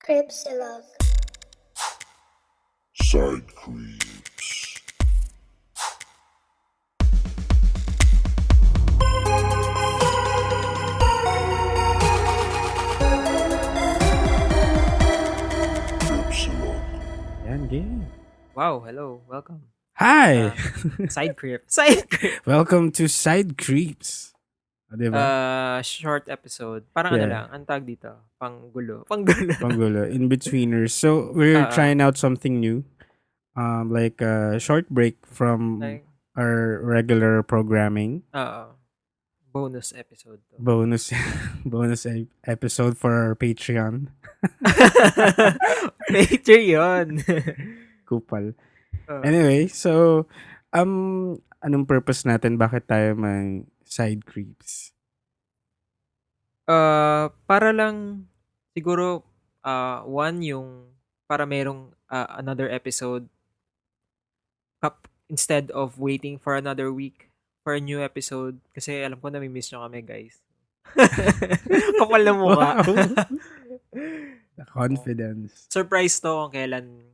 Cripsilog. Side creeps. Cripsilog. Yan, game. Wow, hello. Welcome. Hi! Side creep. Side creep. Welcome to Side Creeps. Diba? Short episode. Parang ano Yeah. lang, ang tag dito. Panggulo. Panggulo. Panggulo. In-betweeners. So, we're trying out something new. Like a short break from Like, our regular programming. bonus episode to. Bonus episode for our Patreon. Patreon. Kupal. Oo. Anyway, so, anong purpose natin? Bakit tayo may side creeps? Para lang, siguro, one yung, para merong another episode, instead of waiting for another week for a new episode. Kasi alam ko nami-miss nyo kami, guys. Kapal na mukha. Wow. The confidence. Surprise to kung kailan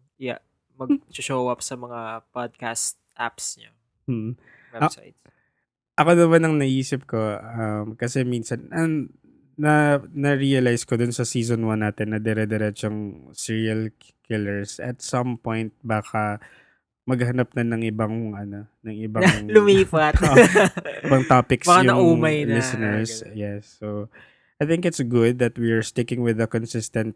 mag-show up sa mga podcast apps nyo, Hmm. websites. Ako naman ang naisip ko, kasi minsan, na-realize ko dun sa season 1 natin na dire-diretsong serial killers. At some point, baka maghanap na ng ibang, Lumipat. ibang topics Baka yung naumay na. listeners. Ganun. Yes. So, I think it's good that we are sticking with a consistent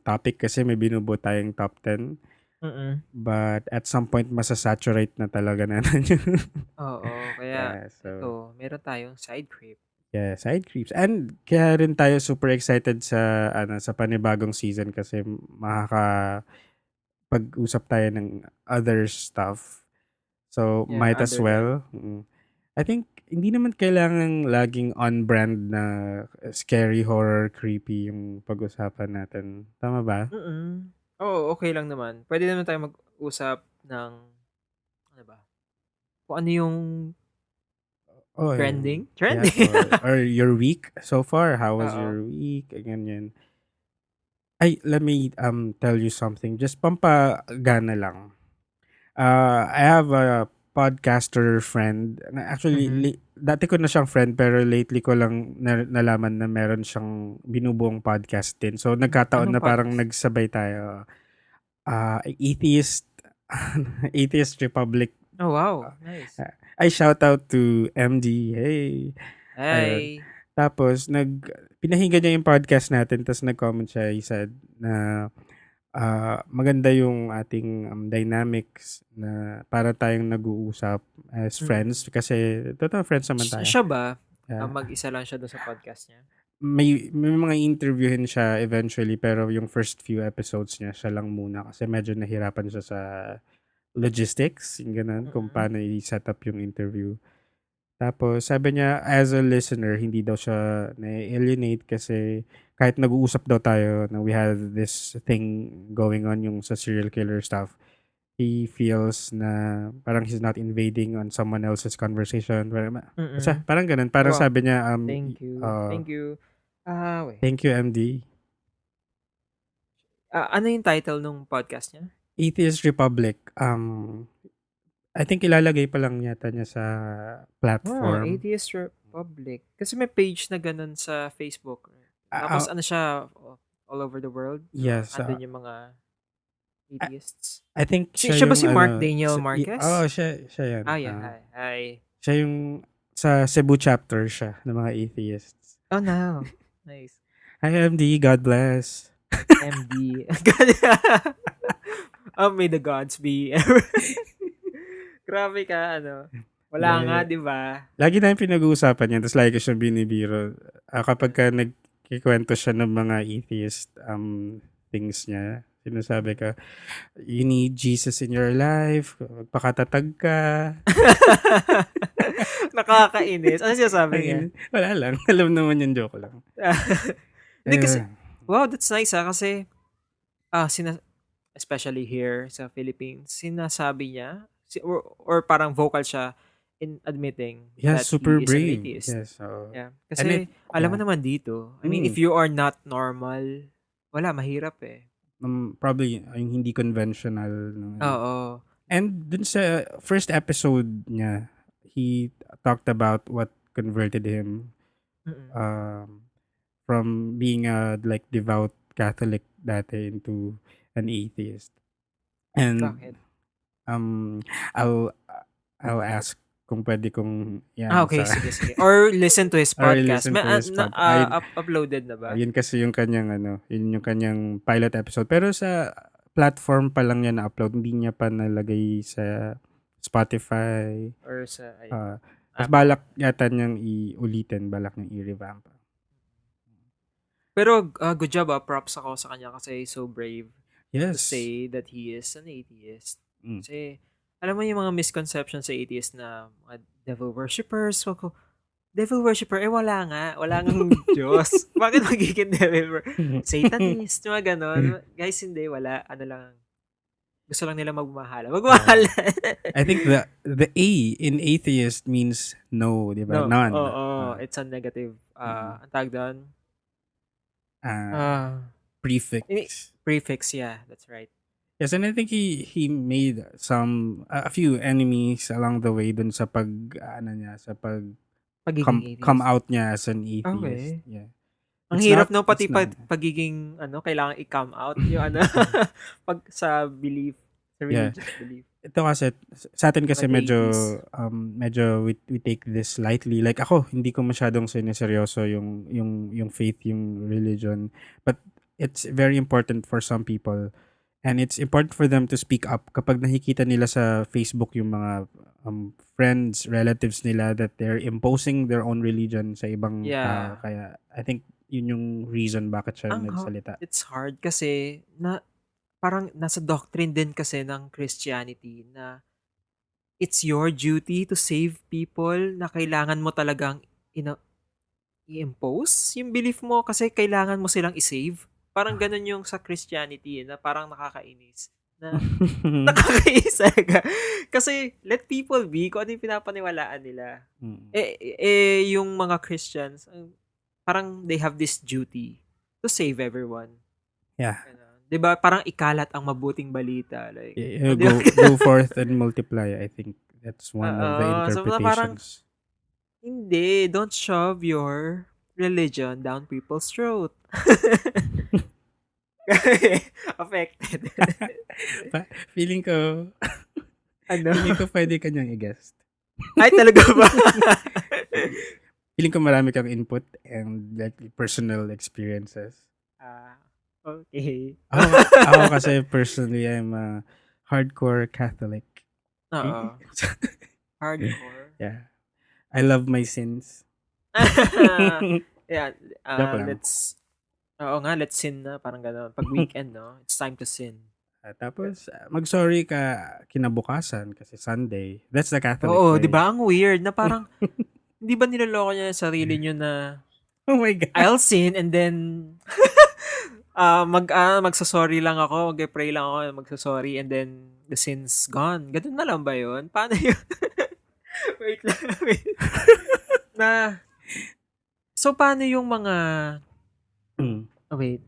topic kasi may binubuo tayong top 10. Mm-mm. But at some point, masasaturate na talaga natin yun. Oo, kaya Yeah, so, ito, meron tayong side creep. yeah, side creeps. And kaya rin tayo super excited sa sa panibagong season kasi pag-usap tayo ng other stuff. So, Yeah, might as other well. I think hindi naman kailangan laging on-brand na scary, horror, creepy yung pag-usapan natin. Tama ba? Mm-mm. Oo, okay lang naman. Pwede naman tayo mag-usap ng, ano ba? Kung ano yung Oh, trending. yeah. Trending. Yeah, or your week so far. How was Oo. your week? Ganyan. Ay, let me tell you something. Just pampagana lang. I have a podcaster friend. Actually, Mhm. dati ko na siyang friend pero lately ko lang nalaman na meron siyang binubuong podcast din. So, nagkataon Anong na parang podcast? nagsabay tayo. Atheist Atheist Republic. Oh, wow. Nice. I shout out to MD. Hey. Hey. Tapos, pinahinga niya yung podcast natin, tapos nag-comment siya, he said, na maganda yung ating dynamics na para tayong nag-uusap as friends kasi totoo friends naman tayo. Siya ba? Yeah. Mag-isa lang siya doon sa podcast niya? May mga interviewin siya eventually pero yung first few episodes niya siya lang muna kasi medyo nahirapan siya sa logistics, yung ganun, kung paano i-set up yung interview. Tapos, sabi niya, as a listener, hindi daw siya na-alienate kasi kahit nag-uusap daw tayo na we have this thing going on yung sa serial killer stuff, he feels na parang he's not invading on someone else's conversation. Parang ganun. Parang Wow. sabi niya, Thank you. Thank you. Wait. Thank you, MD. Ano yung title nung podcast niya? Atheist Republic. I think ilalagay pa lang yata niya sa platform. Atheist Republic. Kasi may page na ganun sa Facebook. Tapos ano siya, all over the world? Yes. Andun yung mga atheists. I think Siya ba yung si Mark Daniel Marquez? Siya yan. Yeah. Hi. Siya yung sa Cebu chapter siya ng mga atheists. Oh, no. Nice. Hi, MD. God bless. MD. May the gods be. Grabe ka, ano. Wala nga, di ba? Lagi na yung pinag-uusapan yan. Tapos lagi ko siyang binibiro. Kapag ka nagkikwento siya ng mga atheist things niya, sinasabi ka, you need Jesus in your life. Magpakatatag ka. Nakakainis. Ano siya sabi niya? Wala lang. Alam naman yung joke lang. Hindi kasi, wow, that's nice kasi, especially here sa Philippines, sinasabi niya, or parang vocal siya in admitting that super he is brave. an atheist. Yes, so, Yeah. Kasi, alam mo naman dito, I mean, if you are not normal, Wala, mahirap eh. Probably yung hindi conventional. No? Oo. And dun sa first episode niya, he talked about what converted him Mm. from being a like devout Catholic dati into an atheist. And Bakit? um I'll I'll ask kung pwede kong Okay. sa Sige. Or listen to his or podcast. listen to his Uploaded na ba? yun kasi yung kanyang yun yung kanyang pilot episode. Pero sa platform pa lang niya na-upload, hindi niya pa nalagay sa Spotify. Or sa... Tapos balak yata niyang balak niyang i-revamp. Pero good job props ako sa kanya kasi so brave to Yes. say that he is an atheist. Mm. Kasi alam mo yung mga misconceptions sa atheist na mga devil worshippers. Devil worshipper, wala nga. Wala nga Diyos. Bakit magiging devil Satanist, mga ganon. Guys, hindi, wala. Ano lang. Gusto lang nila magmahal. Magmahal. I think the A in atheist means no, di ba? No. None. Oo. It's a negative. Ang tawag doon? Prefix. Prefix, yeah. That's right. Yes, and I think he made a few enemies along the way dun sa Pagiging come atheist. out niya as an atheist. Okay. Yeah. Ang It's hirap not- no, pati it's not- pagiging, kailangan i-come out. Yung pag sa belief, sa Yeah. religious belief. Ito kasi sa atin kasi Mga medyo we take this lightly. Like ako, hindi ko masyadong sineseryoso yung faith, yung religion. But it's very important for some people. And it's important for them to speak up kapag nakikita nila sa Facebook yung mga friends, relatives nila that they're imposing their own religion sa ibang Yeah. tao. Kaya I think yun yung reason bakit siya nagsalita. It's hard kasi parang nasa doctrine din kasi ng Christianity na it's your duty to save people na kailangan mo talagang i-impose yung belief mo kasi kailangan mo silang i-save. Parang ganun yung sa Christianity na parang nakakainis. Na nakakainis talaga. Kasi let people be kung ano yung pinapaniwalaan nila. Yung mga Christians, parang they have this duty to save everyone. Yeah. Diba? Parang ikalat ang mabuting balita. Like, go forth and multiply. I think that's one of the so parang, interpretations. hindi, don't shove your religion down people's throat. Affected. Feeling ko pwede kanyang i-guest. Ay, talaga ba? Feeling ko marami kang input and like personal experiences. Okay. Ako kasi personally, I'm a hardcore Catholic. Oo. Hardcore. Yeah. I love my sins. Yeah. Joke lang. Let's sin na. Parang gano'n. Pag weekend, no? It's time to sin. Tapos, mag-sorry ka kinabukasan kasi Sunday. That's the Catholic Oo, way. di ba? Ang weird na parang, hindi ba niloloko niya yung sarili niyo na Oh my God. I'll sin and then magsasorry lang ako, mag-pray lang ako, magsasorry and then the sin's gone. Ganun na lang ba yun? Paano yun? Wait lang. So, paano yung mga... Wait.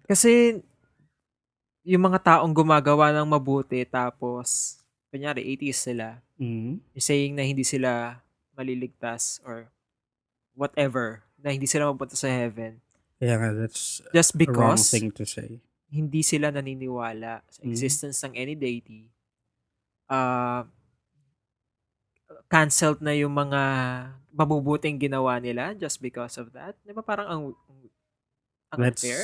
Kasi, yung mga taong gumagawa ng mabuti tapos, kunyari, atheist sila. Saying na hindi sila maliligtas or whatever, na hindi sila mapunta sa heaven. Yeah, that's just a wrong because thing to say. Hindi sila naniniwala sa existence ng any deity. Canceled na yung mga mabubuting ginawa nila just because of that. Di ba parang ang unfair?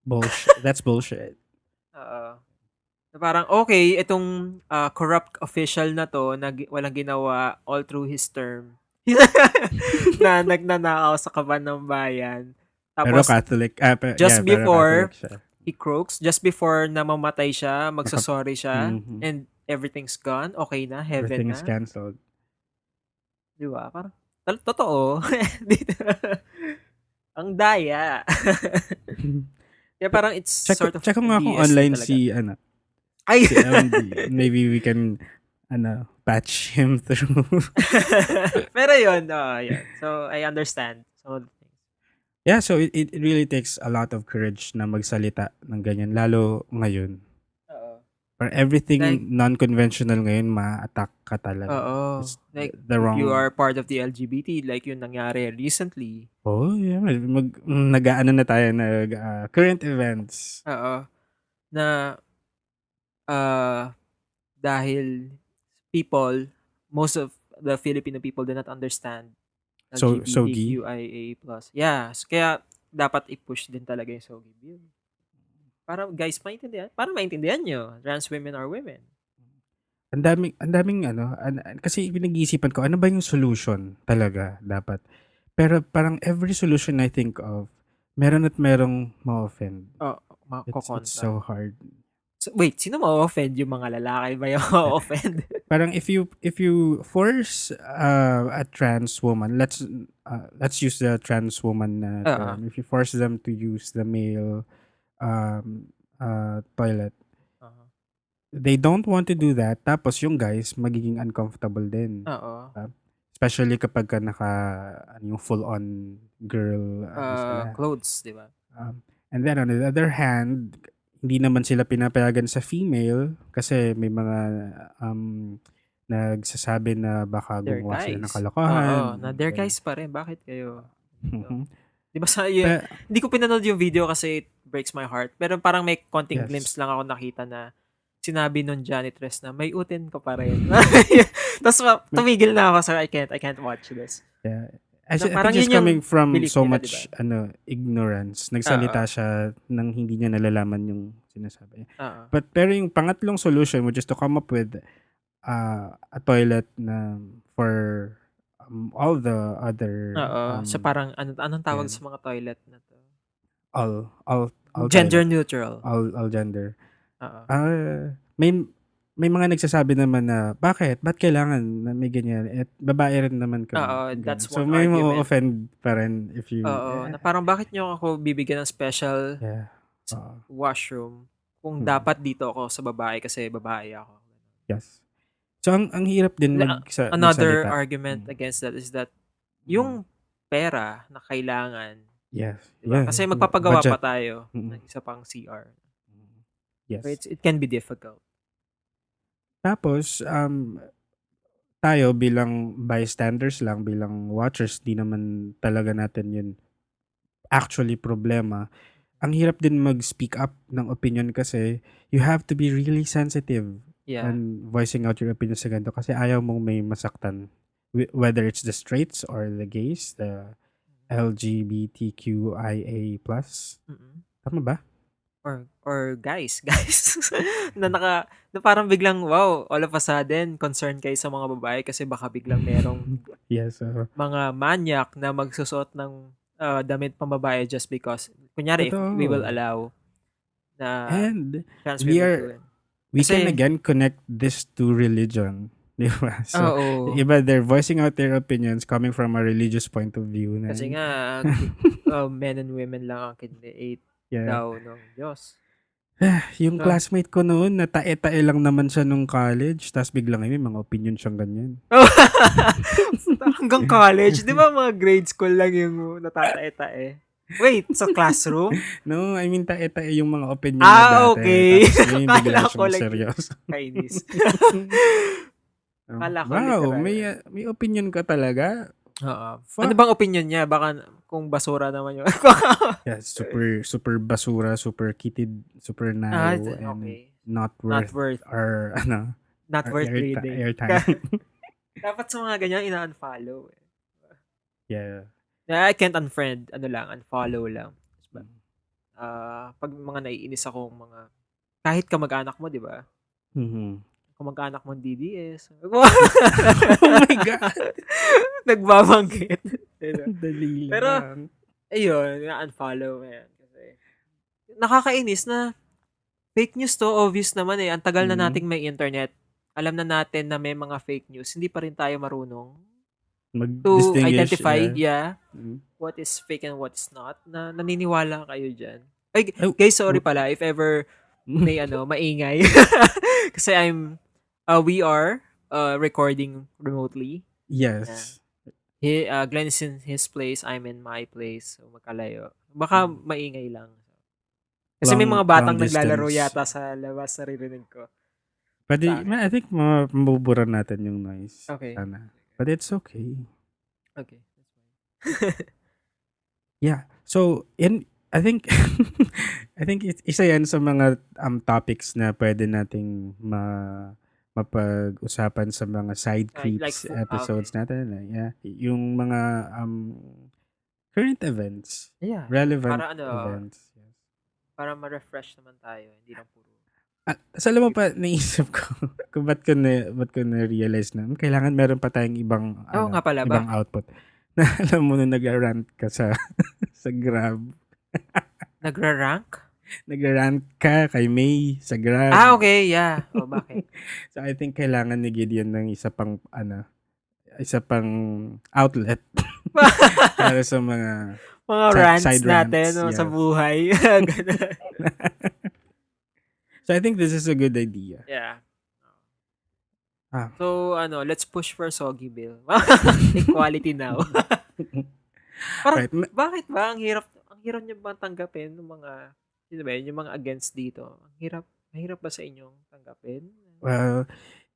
Bullshit. That's bullshit. Parang okay, itong corrupt official na to na walang ginawa all through his term. na nagnanakaw sa kaban ng bayan. Tapos, pero Catholic. Just before Catholic siya. he croaks, just before na mamatay siya, magsasorry siya, and everything's gone, okay na, heaven Everything na. is canceled. Di ba? Parang, totoo. Dito. Ang daya. Kaya parang it's sort of check mo nga kung BS online talaga. si MD. Maybe we can patch him through. Pero yun, yun. So, I understand some of the things. Yeah, so it really takes a lot of courage na magsalita ng ganyan, lalo ngayon. Oo. For everything Like, non-conventional ngayon, ma-attack ka talaga. oo. It's Like, the if you wrong... are part of the LGBT, like yung nangyari recently. Oh, yeah. Nag-ano na tayo, current events. Oo. Na, dahil people, most of the Filipino people do not understand So, Sogi. LGBTQIA+. Yeah, kaya dapat i-push din talaga yung Sogi bill. Para guys maintindihan, para maintindihan nyo, trans women are women. Ang daming kasi pinag-iisipan ko, ano ba yung solution talaga dapat? Pero parang every solution I think of, meron at merong ma-offend. Oh, It's so hard. So, wait, sino ma-offend? Yung mga lalaki ba yung ma-offend? Parang if you force a trans woman, let's use the trans woman term. If you force them to use the male toilet, they don't want to do that. Tapos yung guys magiging uncomfortable din. Oo. Especially kapag ka yung full-on girl clothes, di ba? And then on the other hand, hindi naman sila pinapayagan sa female kasi may mga nagsasabi na baka They're gumawa sila ng guys. kalokohan. Oo, na they're guys pa rin. Bakit kayo? Di ba hindi ko pinanood yung video kasi it breaks my heart. Pero parang may konting Yes. glimpse lang ako nakita na sinabi nung janitress na may utin ko pa rin. Tapos tumigil na ako. So I can't watch this. Yeah. Na I parang think it's yun yung coming from belief so nila, much ignorance. Nagsalita siya nang hindi niya nalalaman yung sinasabi niya. Pero yung pangatlong solution, which is to come up with a toilet na for all the other so parang anong tawag yeah. sa mga toilet na to? All Gender toilet. neutral. All gender. May mga nagsasabi naman na ba't kailangan na may ganyan? Babae rin naman kami. That's So one may argument. ma-offend pa rin if you Na parang bakit nyo ako bibigyan ng special washroom kung dapat dito ako sa babae kasi babae ako. Yes. So ang hirap din Another magsalita. argument against that is that yung pera na kailangan, yes. diba? Yeah. Kasi magpapagawa Budget. pa tayo ng isa pang CR. Yes. So it can be difficult. Tapos tayo bilang bystanders lang, bilang watchers, di naman talaga natin yun actually problema. Ang hirap din mag-speak up ng opinion kasi you have to be really sensitive and voicing out your opinion sa ganito kasi ayaw mong may masaktan. Whether it's the straights or the gays, the LGBTQIA+. Tama ba? Or guys na parang biglang wow, all of a sudden concerned kayo sa mga babae kasi baka biglang merong yes, mga manyak na magsusuot ng damit pang babae just because kunyari if we will allow na and trans we can again connect this to religion. Diba? So, iba they're voicing out their opinions coming from a religious point of view. Kasi nga, men and women lang ang kinliate daw ng Diyos. Yung classmate ko noon, natae-tae lang naman siya nung college, tapos biglang may mga opinion siyang ganyan. Hanggang college? Di ba mga grade school lang yung natatae-tae? Wait, sa classroom? No, I mean tae-tae yung mga opinion na dati. Okay. Tapos ngayon bigla siyang seryoso. Kainis. Wow, may opinion ka talaga. Ano bang opinion niya? Baka kung basura naman yun. Yeah, super basura, super kitid, super narrow, and not worth our not worth reading. Airtime. Dapat sa mga ganyan ina-unfollow. Yeah. I can't unfriend, unfollow lang. Pag mga naiinis ako kahit kamag-anak mo, di ba? Kamag-anak mo DDS. Oh my God! Nagbabanggit. Dali lang. Pero, ayun, na-unfollow. Kasi, nakakainis na fake news to, obvious naman eh. Ang tagal na nating may internet. Alam na natin na may mga fake news. Hindi pa rin tayo marunong to identify what is fake and what is not. Na naniniwala kayo dyan. Ay, guys, sorry pala if ever may maingay. Kasi we are recording remotely. Yes. Glenn is in his place, I'm in my place. So, magkalayo. Baka maingay lang. Kasi may mga batang naglalaro distance. yata sa labas, naririnig ko. Pwede, Sa akin. I think mabubura natin yung noise. Okay. Sana. But it's okay. Okay. Yeah. So, I think isa yan sa mga topics na pwede nating mapag-usapan sa mga side creeps episodes natin. Yeah. Yung mga current events. Yeah. Relevant Para events. Yes. para ma-refresh naman tayo, hindi lang puro. Alam mo pa, naisip ko kung ba't ko na-realize na kailangan meron pa tayong ibang nga pala ibang output. Na alam mo na nag-rant ka sa Grab. Nagra-rank? Nag-rant ka kay May sa Grab. Okay, yeah. Bakit? So I think kailangan ni Gideon ng isa pang outlet para sa mga rants side natin rants, sa yes. buhay. Ganun. So I think this is a good idea. Yeah. Ah. So, let's push for Soggy Bill. Equality now. Parang, Right. bakit ba? Ang hirap niyo ba tanggapin ng mga, yung mga against dito? Mahirap ba sa inyong tanggapin? Well,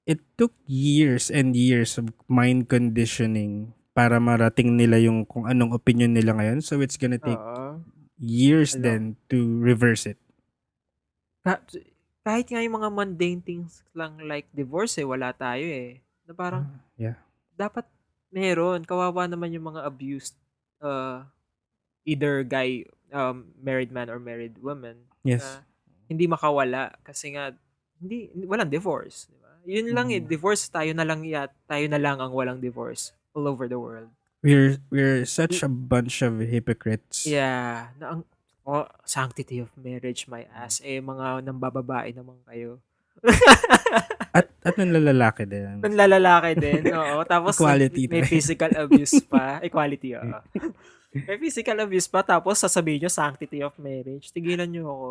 it took years and years of mind conditioning para marating nila yung kung anong opinion nila ngayon. So it's gonna take years then to reverse it. Kahit nga yung mga mundane things lang like divorce, wala tayo eh. Na parang, Yeah. dapat meron. Kawawa naman yung mga abused, either guy, married man or married woman. Yes. Na hindi makawala kasi nga, walang divorce. Diba? Yun lang divorce, tayo na lang ang walang divorce all over the world. We're such a bunch of hypocrites. Yeah. Sanctity of marriage, my ass. Mga nambababae naman kayo. At nanlalaki din. Nanlalaki din, oo. Tapos Equality may tayo. physical abuse pa. Equality, oo. May physical abuse pa, tapos sasabihin nyo sanctity of marriage. Tigilan nyo ako.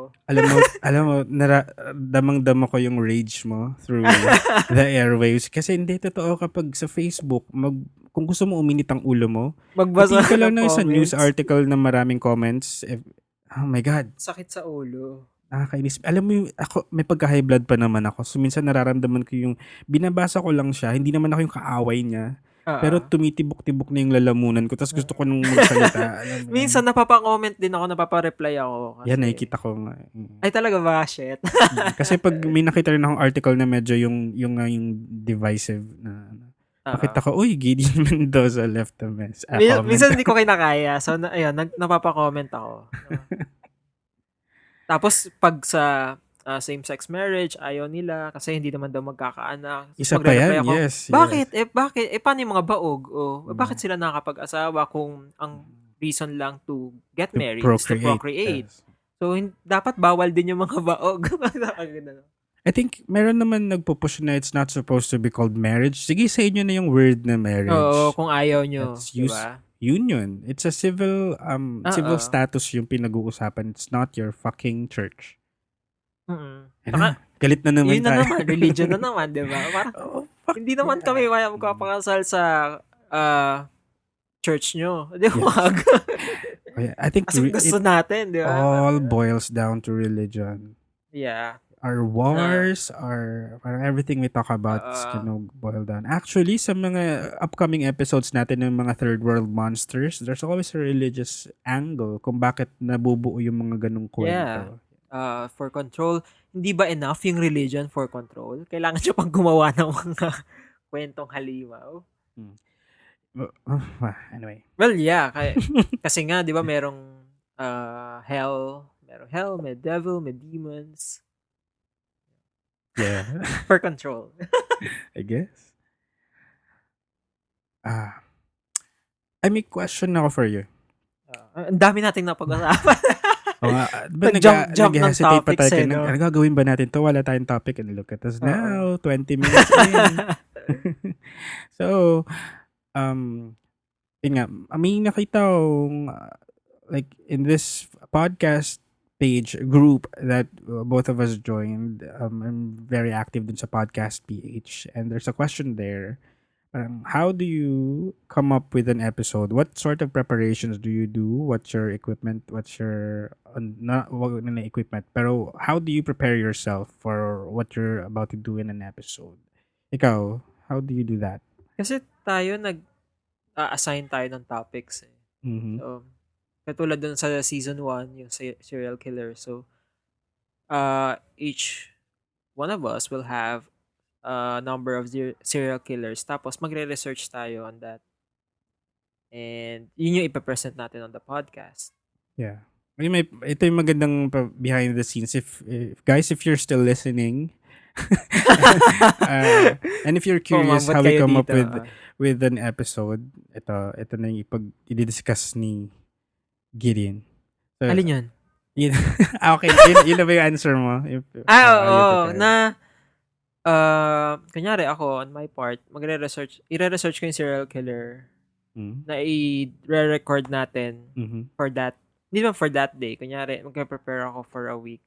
Alam mo, damang-dama ko yung rage mo through the airwaves. Kasi hindi totoo kapag sa Facebook, kung gusto mo uminit ang ulo mo, Magbasa ka lang ng sa news comments. article na maraming comments. Oh my God. Sakit sa ulo. Nakakainis. Alam mo yung, ako, may pagka-high blood pa naman ako. So, minsan nararamdaman ko yung, binabasa ko lang siya, hindi naman ako yung kaaway niya. Pero tumitibok-tibok na yung lalamunan ko. Tapos gusto ko nung magsalita. Alam mo Minsan napapa-comment din ako, napapa-reply ako. Kasi, yan, nakikita ko nga. Ay, talaga ba? Shit. Kasi pag may nakita rin akong article na medyo yung divisive na, nakita ko, uy, Gideon Mendoza left a mess. Minsan hindi ko kinakaya. So, ayun, napapa-comment ako. Tapos, pag sa same-sex marriage, ayaw nila kasi hindi naman daw magkakaanak. Isa pa yan, ako, yes. Bakit? Bakit? Paano yung mga baog? Bakit sila nakakapag-asawa kung ang reason lang to get married is to procreate? Yes. So, dapat bawal din yung mga baog. I think meron naman nagpo-push na it's not supposed to be called marriage. Sige, sa inyo na yung word na marriage. Oo, kung ayaw nyo. Diba? Union. It's a civil status yung pinag-uusapan. It's not your fucking church. Galit na naman yun tayo. Na naman, religion na naman, di ba? Parang, hindi naman kami magpapakasal sa church nyo. Di ba? I think kasi gusto natin, di ba? All boils down to religion. Yeah. Our wars, parang everything we talk about is boil down. Actually, sa mga upcoming episodes natin ng mga third world monsters, there's always a religious angle kung bakit nabubuo yung mga ganung kwento. Yeah. For control, hindi ba enough yung religion for control? Kailangan siya pang gumawa ng mga kwentong halimaw. Anyway. Well, yeah. Kasi nga, di ba, merong hell, may devil, may demons. Yeah. For control. I guess. I may question ako for you. Ang dami nating napag-usapan. Nag-jump ng topics gagawin ba natin to? Wala tayong topic and look at us now. 20 minutes in. So, yun nga, may nakita akong like in this podcast page group that both of us joined. I'm very active dun sa Podcast PH, and there's a question there. How do you come up with an episode? What sort of preparations do you do? What's your equipment? What's your not wag na equipment, pero how do you prepare yourself for what you're about to do in an episode? Ikaw, how do you do that? Kasi tayo assign tayo ng topics eh. Mhm. So, katulad dun sa season 1, yung serial killer. So, each one of us will have a number of serial killers. Tapos, magre-research tayo on that. And, yun yung ipapresent natin on the podcast. Yeah. Ito yung magandang behind the scenes. If you're still listening, and if you're curious how we come up with an episode, ito na yung i-discuss ni Gideon. So, Alin yun? Okay, yun na ba yung answer mo? Oo. Kunyari ako, on my part, i-research ko yung serial killer na i-record natin for that. Hindi naman for that day. Kunyari, magka-prepare ako for a week.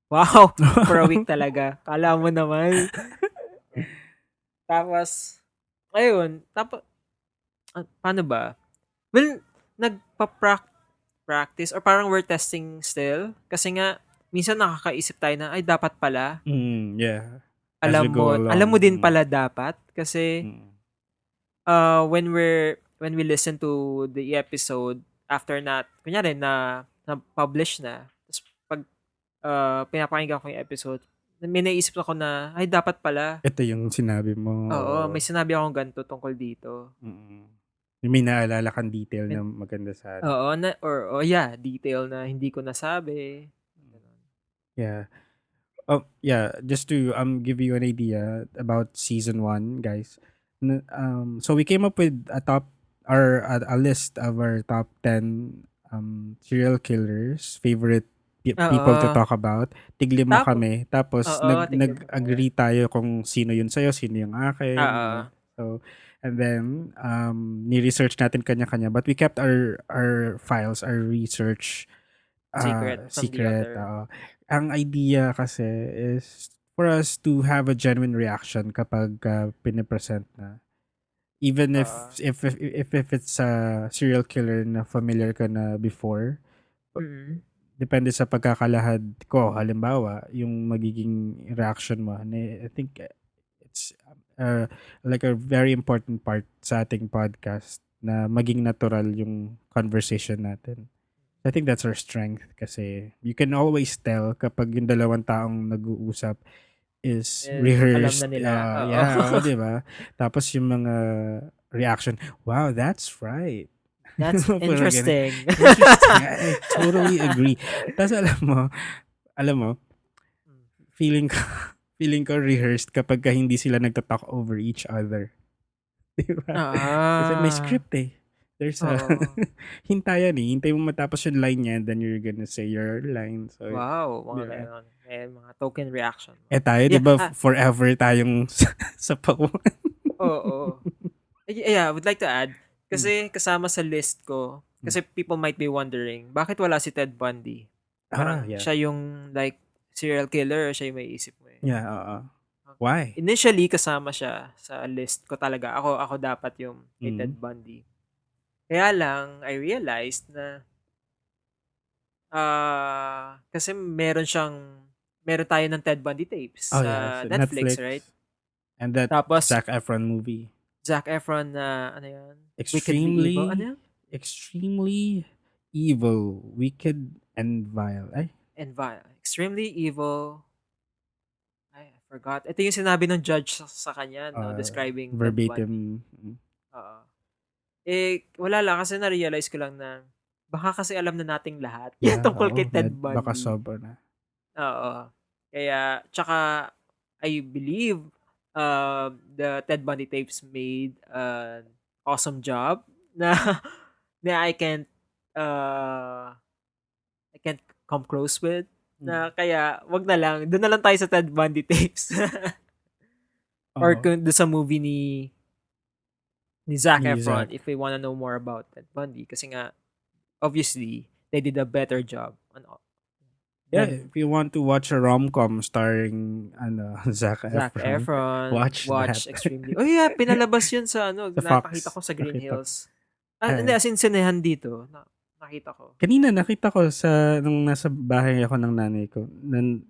Wow! For a week talaga. Kala mo naman. Tapos, ayun. Paano ba? Well, nagpa-practice or parang we're testing still. Kasi nga, minsan nakakaisip tayo na, ay, dapat pala. Yeah. Alam mo din pala dapat. Kasi, when we listen to the episode, after kunyari na-publish na, tapos pag pinapakinggan ko yung episode, may naisip ako na, ay, dapat pala. Ito yung sinabi mo. Oo, may sinabi akong ganito tungkol dito. May naalala kang detail na maganda sa atin. Oo, detail na hindi ko nasabi. Yeah. Just to give you an idea about season 1, guys. So we came up with a list of our top 10 serial killers, favorite people to talk about. Tig-5 kami. Tapos nag-agree tayo kung sino yun sa'yo, sino yung akin. So, and then ni-research natin kanya-kanya, but we kept our files, our research secret. Ang idea kasi is for us to have a genuine reaction kapag pinipresent na. Even if it's a serial killer na familiar ka na before, depende sa pagkakalahad ko, halimbawa, yung magiging reaction mo. I think it's like a very important part sa ating podcast na maging natural yung conversation natin. I think that's our strength kasi you can always tell kapag yung dalawang taong nag-uusap is rehearsed. Alam na nila. Diba? Tapos yung mga reaction, wow, that's right. That's interesting. I totally agree. Tapos alam mo, feeling ko rehearsed kapag hindi sila nagtatalk over each other. Diba? Kasi may script eh. There's hintayan eh. Hintay mo matapos yung line niya and then you're gonna say your line. So, wow. Mga token reaction. Tayo, diba, forever tayong sa pauan. Oo. Yeah, I would like to add, kasi kasama sa list ko, kasi people might be wondering, bakit wala si Ted Bundy? Parang siya yung like serial killer, siya yung may isip mo eh. Yeah, why? Initially, kasama siya sa list ko talaga. Ako dapat yung kay Ted Bundy. Kaya lang, I realized na kasi meron tayo ng Ted Bundy tapes sa Netflix, right? And that tapos, Zac Efron movie. Zac Efron na, ano yan? Extremely evil. Ano yan? Extremely evil, wicked, and vile. And vile. Extremely evil. I forgot. Ito yung sinabi ng judge sa kanya, no? Describing verbatim. Wala lang kasi na-realize ko lang na baka kasi alam na nating lahat tungkol kay Ted Bundy. Baka sobra na. Oo. Kaya, tsaka, I believe the Ted Bundy tapes made an awesome job na I can't come close with. Na kaya, wag na lang. Doon na lang tayo sa Ted Bundy tapes. Or kung doon sa movie ni Zac Efron, if we wanna know more about Ted Bundy. Kasi nga, obviously, they did a better job Yeah, Then, if you want to watch a rom-com starring Zac Zac Efron, Efron, watch that. Extremely. Oh yeah, pinalabas yun sa Sa nakita Fox. ko sa Green Nakita ko. Hills. Hindi, as in sinehan dito. Nakita ko. Kanina nakita ko nung nasa bahay ako ng nanay ko,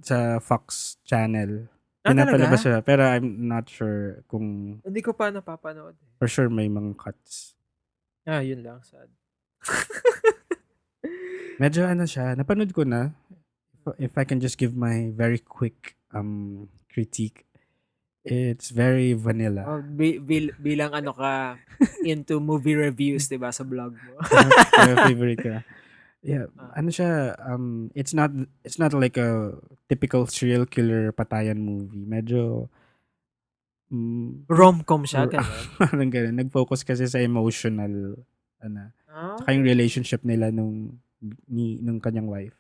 sa Fox channel. Pinapalabas Talaga? siya, pero I'm not sure kung Hindi ko pa napapanood. for sure may mga cuts. Yun lang. Sad. Medyo siya, napanood ko na. If I can just give my very quick critique, it's very vanilla. Oh, bilang ka into movie reviews, 'di ba, sa blog mo? Favorite ka. Yeah, siya, it's not like a typical serial killer patayan movie. Medyo rom-com siya, ganun. parang ganun. Nag-focus kasi sa emotional saka yung relationship nila nung kanyang wife.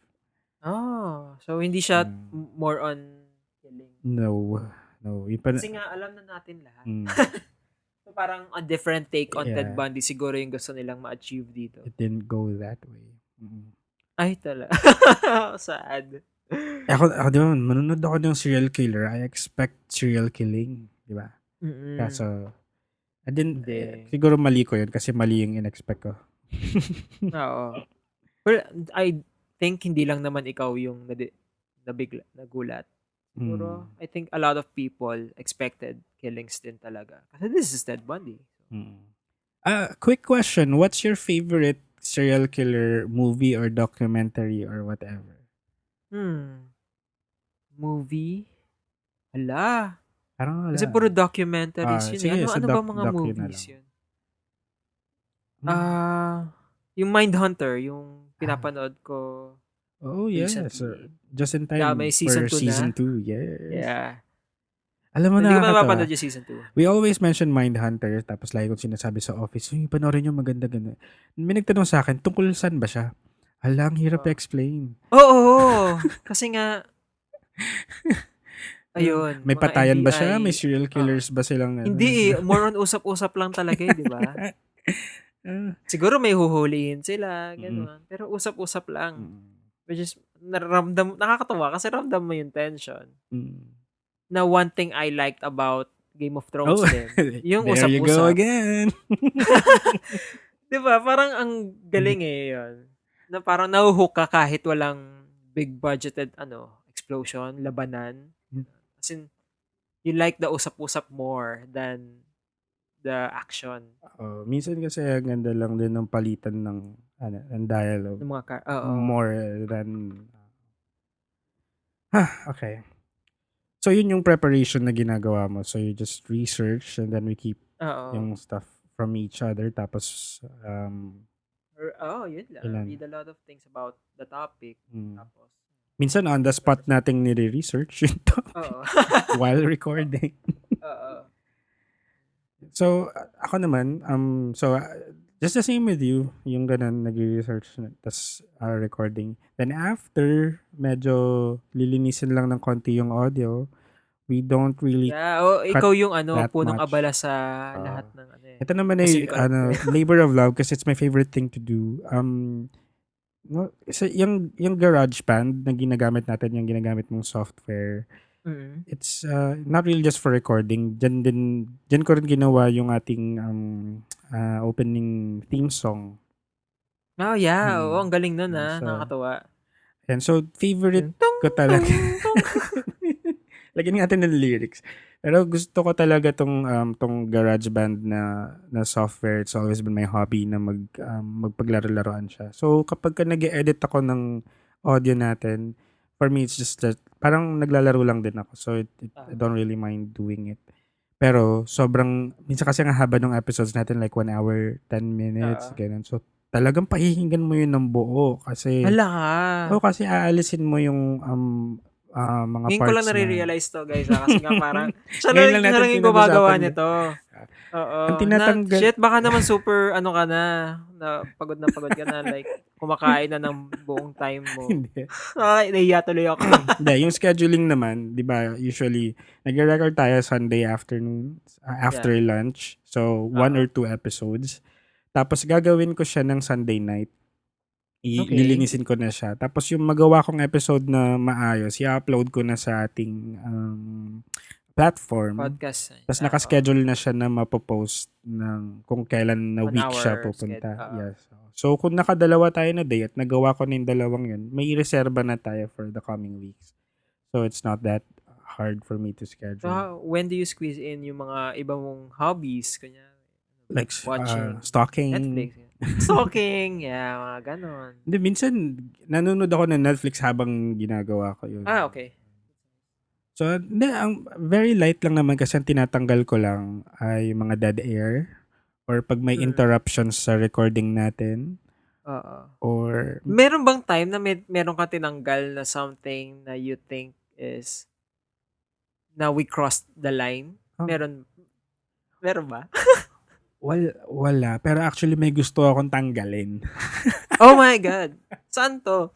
So hindi siya more on killing. No. Kasi nga alam na natin lahat. So parang a different take on Ted Bundy siguro yung gusto nilang ma-achieve dito. It didn't go that way. Ay, talaga. Sad. Ako di ba, manunod ako ng serial killer. I expect serial killing. Di ba? Kaso, siguro mali ko yun kasi mali yung in-expect ko. Oo. Well, I think hindi lang naman ikaw yung nagulat. Siguro, I think a lot of people expected killings din talaga. Kasi this is Ted Bundy. Quick question. What's your favorite serial killer movie or documentary or whatever? Movie? Hala. Parang wala. Kasi puro documentaries yun. Sige, Ano ba mga movies yun? Yung Mindhunter, yung pinapanood ko. Oh, yes. Recently. Just in time may for season 2 season na. 2. Yes. Yeah. Alam mo Hindi ko nakakatawa. mapapanood yung season 2. We always mention Mindhunter, tapos lagi kong sinasabi sa office, panoorin nyo, maganda gano'n. May nagtanong sa akin, tungkol saan ba siya? Alang, hirap explain. Oo. Kasi nga, ayun. May mga patayan ba NBI, siya? May serial killers ba silang? Hindi more on usap-usap lang talaga di ba? Siguro may huhulihin sila, gano'n. Pero usap-usap lang. Which is, nakakatawa kasi ramdam mo yung tension. Na one thing I liked about Game of Thrones din. Yung There usap-usap. you go again. Diba? Parang ang galing yun. Na parang nahuhook ka kahit walang big budgeted explosion, labanan. As in, you like the usap-usap more than the action. Minsan kasi ang ganda lang din ng palitan ng dialogue. Ng mga more than okay. So, yun yung preparation na ginagawa mo. So, you just research and then we keep yung stuff from each other. Tapos, yun lang. Read a lot of things about the topic. Tapos, minsan on the spot nating nire-research yung topic while recording. So, ako naman, just the same with you, yung ganun, nag-research, tas recording. Then after, medyo lilinisin lang ng konti yung audio. We don't really ikaw yung punong much. abala sa lahat ng Ito naman ay labor of love kasi it's my favorite thing to do. Yung GarageBand na ginagamit natin, yung ginagamit mong software, it's not really just for recording. Diyan ko rin ginawa yung ating opening theme song. Oh, yeah. Ang galing nun, nakakatawa. And so, favorite ko talaga. Lagyan natin ng lyrics. Pero gusto ko talaga tong GarageBand na software. It's always been my hobby na magpaglaro-laruan siya. So, kapag nag-edit ako ng audio natin, for me, it's just that parang naglalaro lang din ako. So, I don't really mind doing it. Pero, minsan kasi ang haba ng episodes natin, like 1 hour, 10 minutes, ganun. So, talagang pakikinggan mo yun ng buo. Kasi, kasi aalisin mo yung mga ngayon parts ko lang nare-realize to, guys. Kasi nga parang, siya lang yung gumagawa nito. Shit, baka naman super, ka na pagod ka na, like, kumakain na ng buong time mo. Hindi. Nahiya tuloy ako. Hindi, yung scheduling naman, di ba, usually, nag-record tayo Sunday afternoon, after lunch. So, 1 or 2 episodes. Tapos, gagawin ko siya ng Sunday night. Okay. lilinisin ko na siya. Tapos yung magawa kong episode na maayos, i-upload ko na sa ating platform. Podcast. Tapos naka-schedule na siya na mapopost ng kung kailan na On week siya our pupunta. schedule. Yes. So kung nakadalawa tayo na day at nagawa ko na yung dalawang yun, may reserba na tayo for the coming weeks. So it's not that hard for me to schedule. So, when do you squeeze in yung mga iba mong hobbies? Kanya, Like watching stalking. Netflix. Stalking, yeah, mga ganon. Hindi, minsan nanonood ako ng Netflix habang ginagawa ko yun. Okay. So, hindi, ang very light lang naman kasi ang tinatanggal ko lang ay mga dead air or pag may interruptions sa recording natin Oo. or Meron bang time na meron ka tinanggal na something na you think is na we crossed the line? Oh. Meron ba? wala. Pero actually may gusto akong tanggalin. Oh my God. Saan to?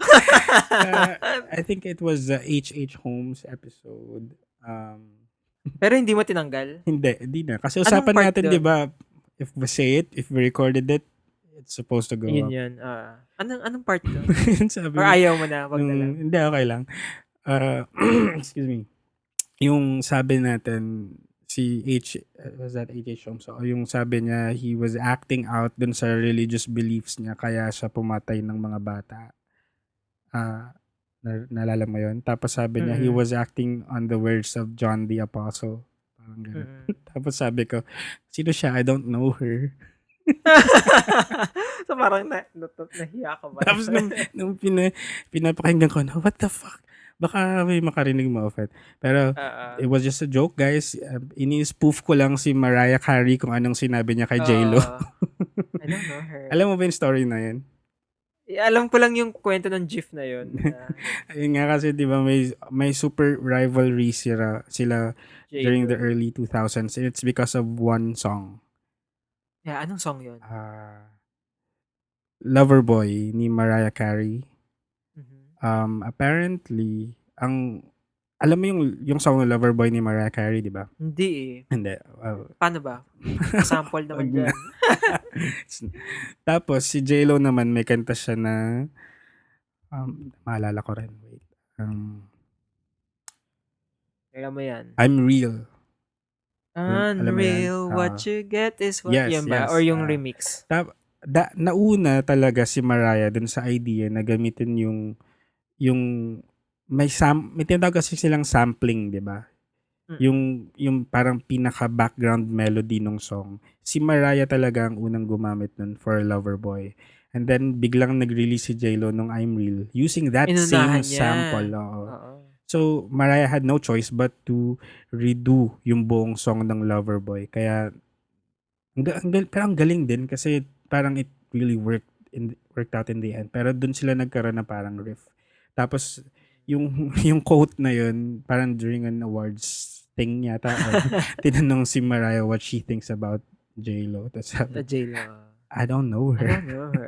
I think it was the H.H. Holmes episode. Pero hindi mo tinanggal? Hindi na. Kasi Anong usapan part natin, doon? di ba, if we say it, if we recorded it, it's supposed to go up. Yun. Anong part doon? Sabi Or niya, ayaw mo na? Wag na lang. hindi, okay lang. Excuse me. Yung sabi natin, was that H.H. Holmes? So, yung sabi niya, he was acting out dun sa religious beliefs niya, kaya siya pumatay ng mga bata. Naalala mo yun? Tapos sabi niya, he was acting on the words of John the Apostle. Parang ganun. Tapos sabi ko, sino siya? I don't know her. So parang nahiya ka ba? Tapos nung pinapakinggan ko, what the fuck? Baka may makarinig mo offend. Pero it was just a joke, guys. Ini-spoof ko lang si Mariah Carey kung anong sinabi niya kay J-Lo. I don't know her. Alam mo ba yung story na yun? Alam ko lang yung kwento ng GIF na yun. Ayun nga kasi, di ba, may super rivalry sila during the early 2000s. It's because of one song. Yeah, anong song yun? Loverboy ni Mariah Carey. Mhm. Apparently, alam mo yung song ng Loverboy ni Mariah Carey, di ba? Hindi eh. Hindi. Paano ba? Sample naman dyan. Tapos, si J-Lo naman, may kanta siya na, maalala ko rin. Wait. Kaya mo yan. I'm Real. Alam mo yan? Unreal, what you get is what. Yes, Yan ba? yes. Or yung remix? Nauna talaga si Mariah dun sa idea na gamitin yung may tinatawag kasi silang sampling, di ba? Yung parang pinaka-background melody ng song. Si Mariah talaga ang unang gumamit nun for Loverboy. And then, biglang nag-release si J-Lo nung I'm Real using that Inunahan same niya. sample. Oo. So, Mariah had no choice but to redo yung buong song ng Loverboy. Kaya, pero ang galing din kasi parang it really worked out in the end. Pero dun sila nagkaroon na parang riff. Tapos, yung quote na yun, parang during an awards thing yata, tinanong si Mariah what she thinks about J-Lo. Tapos sabi, J-Lo. I don't know her.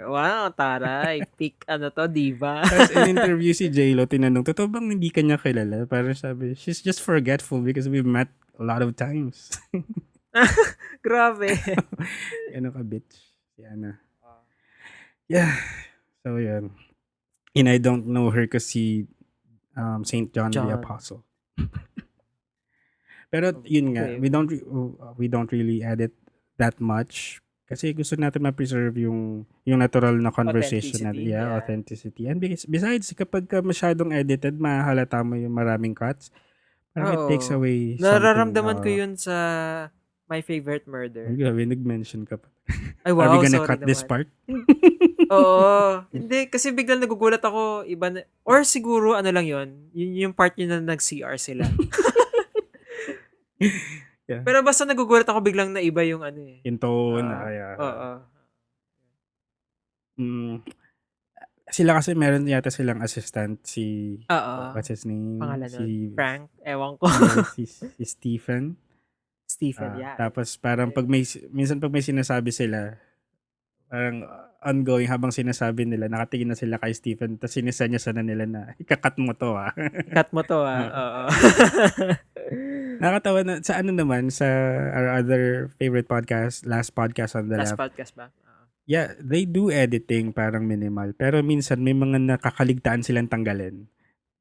Wow, taray. Pick, diva. Tapos in interview si J-Lo, tinanong, totoo bang hindi ka niya kilala? Parang sabi, she's just forgetful because we've met a lot of times. Grabe. Ano ka, bitch? Yan na. Yeah. So, yan. And I don't know her kasi St. John the Apostle. Pero yun nga, we don't really edit that much kasi gusto natin ma-preserve yung natural na conversation natin. Yeah, authenticity. And besides, kapag masyadong edited, mahalata mo yung maraming cuts. Parang it takes away something. Nararamdaman ko yun sa My Favorite Murder. Ay, grabe, nag-mention ka pa. Ay, wow, Are we gonna sorry cut this naman. part? Oo. Hindi, kasi biglang nagugulat ako, iba na, or siguro, ano lang yun, yung part yun na nag-CR sila. Yeah. Pero basta nagugulat ako biglang na iba yung ano eh. Yung tone. Oo. Sila kasi meron yata silang assistant, si, what's his name? Pangalan si Frank, ewan ko. si Stephen. Yeah. Tapos parang minsan pag may sinasabi sila, parang ongoing habang sinasabi nila, nakatingin na sila kay Stephen, tapos sinisanya na nila na, ikakat mo to Cut mo to oo. Nakatawa na, sa ano naman, sa our other favorite podcast, Last Podcast on the Last Left. podcast ba? Yeah, they do editing parang minimal. Pero minsan may mga nakakaligtaan silang tanggalin.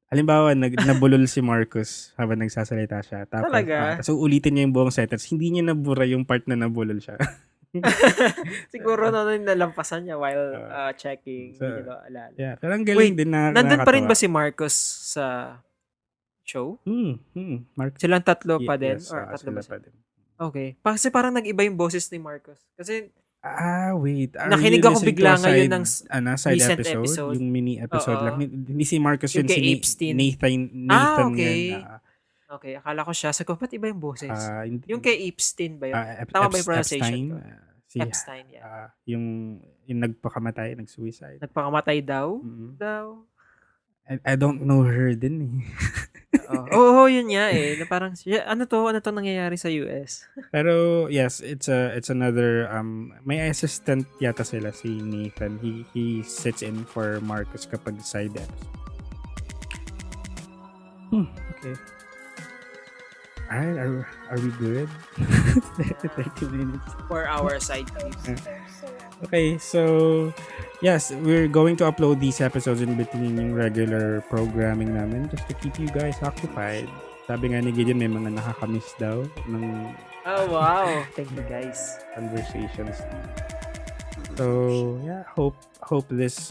Halimbawa, nabulol si Marcus habang nagsasalita siya. Tapos, Talaga? tapos uulitin niya yung buong sentence. Hindi niya nabura yung part na nabulol siya. Siguro nalampasan niya while checking. So, Hindi niya alala. Yeah, pero ang galing din na Nandun pa rin ba nakakatawa. si Marcos sa show? Mark, Silang tatlo pa din? yes, Or tatlo sila ba pa sila? din. Okay. Kasi parang nag-iba yung boses ni Marcos. Kasi Wait. Are nakinig you ako listening bigla to a ngayon side, ng side recent episode? episode. Yung mini episode Oo. lang. Hindi si Marcus Yung yun, kay si Epstein. Nathan okay. yun. Okay, akala ko siya. Sabi ko, ba't iba yung boses? Hindi- Yung kay Epstein ba yun? Tama ba yung pronunciation ko? Si, Epstein, yeah. yung nagpakamatay, nag-suicide. Nagpakamatay daw? Mm. Daw. I don't know her din eh. Oo, yun nga eh. Na parang, ano to nangyayari sa US? Pero yes, it's another may assistant yata sila si Nathan. He sits in for Marcus kapag side episode. Okay. Alright, are we good? 30 minutes. 4-hour side clips. Okay, so yes, we're going to upload these episodes in between yung regular programming namin just to keep you guys occupied. Sabi nga ni Gideon, may mga nakakamiss daw ng Oh, wow. Thank you, guys. conversations. So, yeah, hope this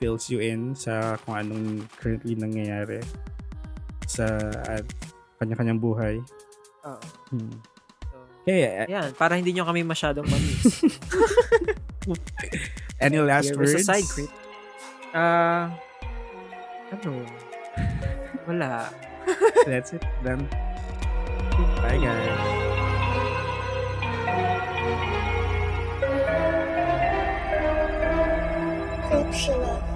fills you in sa kung anong currently nangyayari sa kanya-kanyang buhay. Oo. So, Okay, yan, para hindi nyo kami masyadong mamiss. any last Here words? is a side clip. Ano? Wala. That's it then. Bye guys. Upsilon.